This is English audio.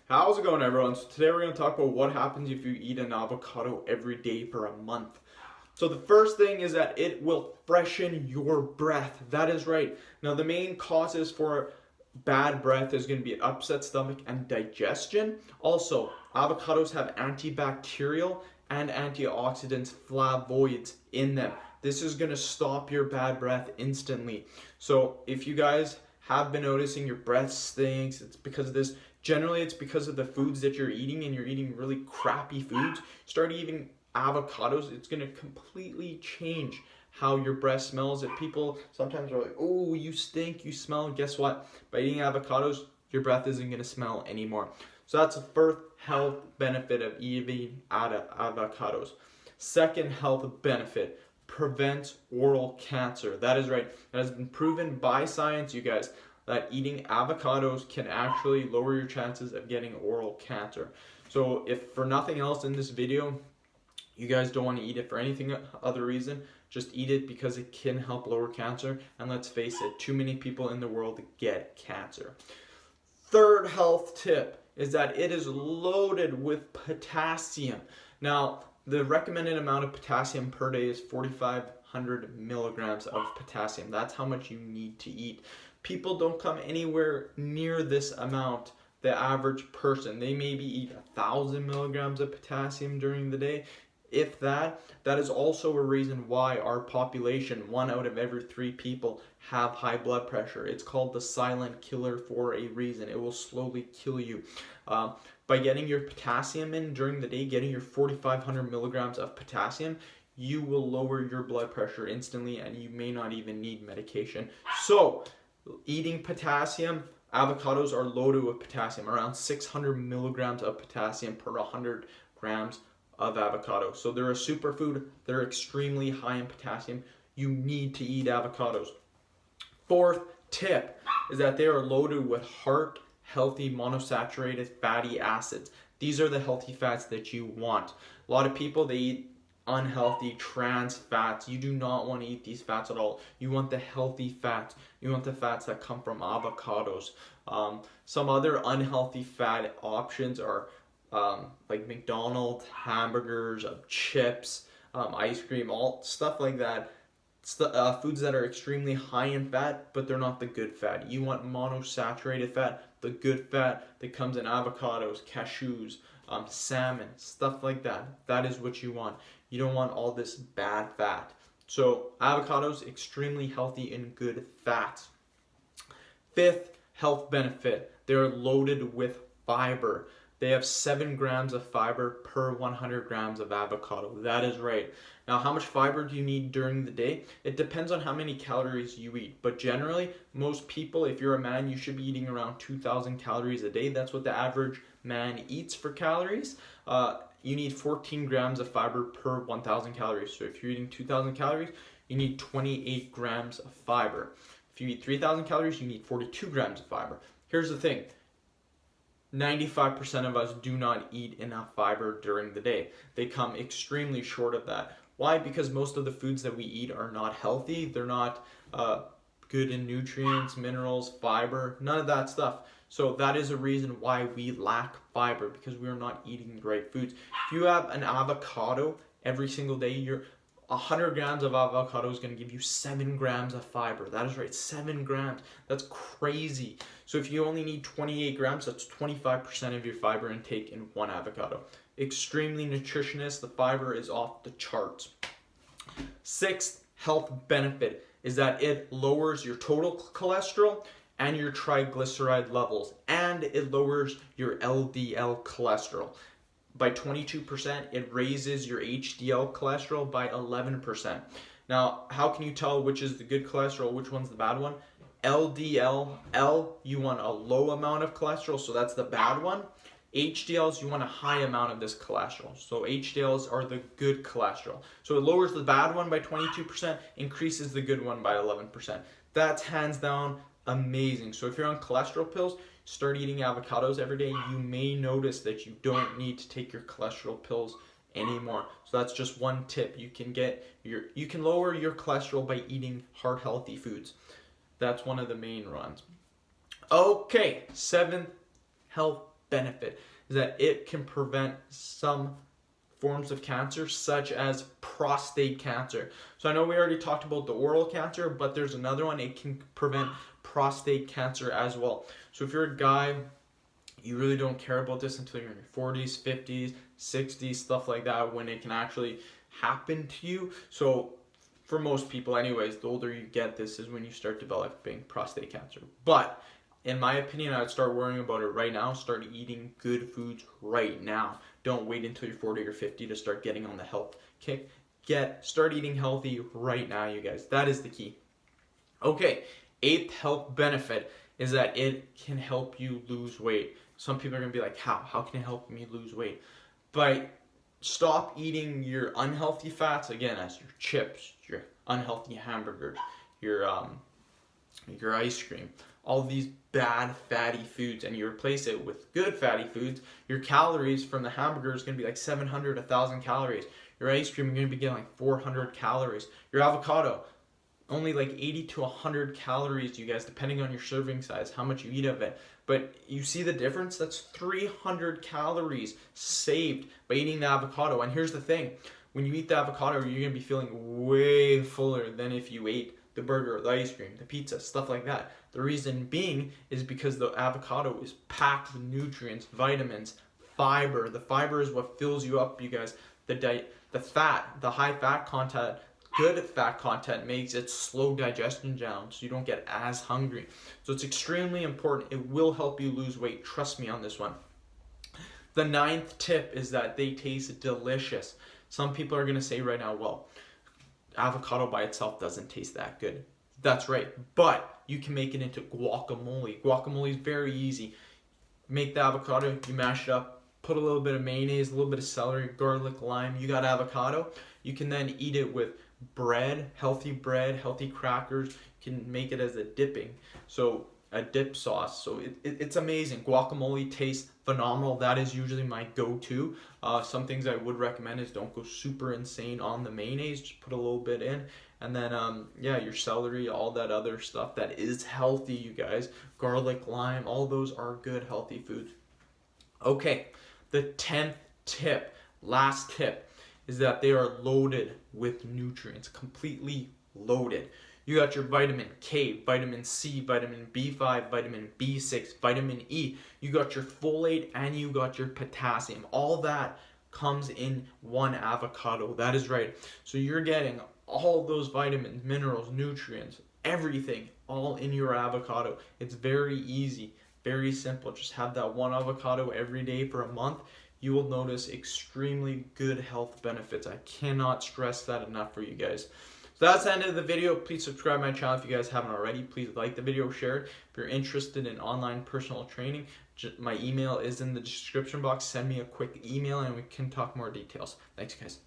How's it going, everyone? So today we're going to talk about what happens if you eat an avocado every day for a month. So the first thing is that it will freshen your breath. That is right. Now the main causes for bad breath is going to be an upset stomach and digestion. Also, avocados have antibacterial and antioxidants, flavonoids in them. This is going to stop your bad breath instantly. So if you guys have been noticing your breath stinks, it's because of this. Generally, it's because of the foods that you're eating, and you're eating really crappy foods. Start eating avocados, it's going to completely change how your breath smells. If people sometimes are like, oh, you stink, you smell, guess what? By eating avocados, your breath isn't going to smell anymore. So that's the first health benefit of eating avocados. Second health benefit, prevents oral cancer. That is right. That has been proven by science, you guys, that eating avocados can actually lower your chances of getting oral cancer. So if for nothing else in this video, you guys don't want to eat it for anything other reason, just eat it because it can help lower cancer. And let's face it, too many people in the world get cancer. Third health tip is that it is loaded with potassium. Now, the recommended amount of potassium per day is 4,500 milligrams of potassium. That's how much you need to eat. People don't come anywhere near this amount. The average person, they maybe eat 1,000 milligrams of potassium during the day. If that is also a reason why our population, 1 out of every 3 people, have high blood pressure. It's called the silent killer for a reason. It will slowly kill you. By getting your potassium in during the day, getting your 4,500 milligrams of potassium, you will lower your blood pressure instantly, and you may not even need medication. So, eating potassium, avocados are loaded with potassium, around 600 milligrams of potassium per 100 grams of avocado. So they're a superfood. They're extremely high in potassium. You need to eat avocados. Fourth tip is that they are loaded with heart healthy monosaturated fatty acids. These are the healthy fats that you want. A lot of people, they eat unhealthy trans fats. You do not want to eat these fats at all. You want the healthy fats. You want the fats that come from avocados. Some other unhealthy fat options are like McDonald's hamburgers, chips, ice cream, all stuff like that. Foods that are extremely high in fat, but they're not the good fat. You want monosaturated fat, the good fat that comes in avocados, cashews, salmon, stuff like that. That is what you want. You don't want all this bad fat. So avocados, extremely healthy and good fats. Fifth health benefit, they're loaded with fiber. They have 7 grams of fiber per 100 grams of avocado. That is right. Now, how much fiber do you need during the day? It depends on how many calories you eat. But generally, most people, if you're a man, you should be eating around 2,000 calories a day. That's what the average man eats for calories. You need 14 grams of fiber per 1,000 calories. So if you're eating 2,000 calories, you need 28 grams of fiber. If you eat 3,000 calories, you need 42 grams of fiber. Here's the thing. 95% of us do not eat enough fiber during the day. They come extremely short of that. Why? Because most of the foods that we eat are not healthy. They're not good in nutrients, minerals, fiber, none of that stuff. So that is a reason why we lack fiber, because we are not eating the right foods. If you have an avocado every single day, 100 grams of avocado is going to give you 7 grams of fiber. That is right, 7 grams. That's crazy. So if you only need 28 grams, that's 25% of your fiber intake in one avocado. Extremely nutritious. The fiber is off the charts. Sixth health benefit is that it lowers your total cholesterol and your triglyceride levels, and it lowers your LDL cholesterol by 22%. It raises your HDL cholesterol by 11%. Now, how can you tell which is the good cholesterol, which one's the bad one? LDL, you want a low amount of cholesterol, so that's the bad one. HDLs, you want a high amount of this cholesterol. So HDLs are the good cholesterol. So it lowers the bad one by 22%, increases the good one by 11%. That's hands down amazing. So if you're on cholesterol pills, start eating avocados every day. You may notice that you don't need to take your cholesterol pills anymore. So that's just one tip. You can lower your cholesterol by eating heart healthy foods. That's one of the main ones. Okay, seventh health benefit is that it can prevent some forms of cancer, such as prostate cancer. So I know we already talked about the oral cancer, but there's another one. It can prevent prostate cancer as well. So if you're a guy, you really don't care about this until you're in your 40s, 50s, 60s, stuff like that, when it can actually happen to you. So for most people anyways, the older you get, this is when you start developing prostate cancer. But in my opinion, I'd start worrying about it right now. Start eating good foods right now. Don't wait until you're 40 or 50 to start getting on the health kick. Start eating healthy right now, you guys. That is the key. Okay, 8th health benefit is that it can help you lose weight. Some people are going to be like, how? How can it help me lose weight? By stop eating your unhealthy fats, again, as your chips, your unhealthy hamburgers, your ice cream, all these bad fatty foods, and you replace it with good fatty foods. Your calories from the hamburger is going to be like 700, 1,000 calories. Your ice cream, you're going to be getting like 400 calories. Your avocado, only like 80 to 100 calories, you guys, depending on your serving size, how much you eat of it. But you see the difference? That's 300 calories saved by eating the avocado. And here's the thing. When you eat the avocado, you're going to be feeling way fuller than if you ate the burger, the ice cream, the pizza, stuff like that. The reason being is because the avocado is packed with nutrients, vitamins, fiber. The fiber is what fills you up, you guys. The fat, the high fat content, good fat content makes it slow digestion down, so you don't get as hungry. So it's extremely important. It will help you lose weight. Trust me on this one. The 9th tip is that they taste delicious. Some people are going to say right now, well, avocado by itself doesn't taste that good. That's right, but you can make it into guacamole. Guacamole is very easy. Make the avocado, you mash it up, put a little bit of mayonnaise, a little bit of celery, garlic, lime. You got avocado. You can then eat it with bread, healthy crackers. You can make it as a dipping, so a dip sauce. So it's amazing. Guacamole tastes phenomenal. That is usually my go-to. Some things I would recommend is don't go super insane on the mayonnaise. Just put a little bit in. And then, your celery, all that other stuff that is healthy, you guys. Garlic, lime, all those are good, healthy foods. Okay, the 10th tip, last tip, is that they are loaded with nutrients, completely loaded. You got your vitamin K, vitamin C, vitamin B5, vitamin B6, vitamin E. You got your folate and you got your potassium. All that comes in one avocado. That is right. So you're getting all those vitamins, minerals, nutrients, everything all in your avocado. It's very easy, very simple. Just have that one avocado every day for a month. You will notice extremely good health benefits. I cannot stress that enough for you guys. So that's the end of the video. Please subscribe to my channel if you guys haven't already. Please like the video, share it. If you're interested in online personal training, my email is in the description box. Send me a quick email and we can talk more details. Thanks, guys.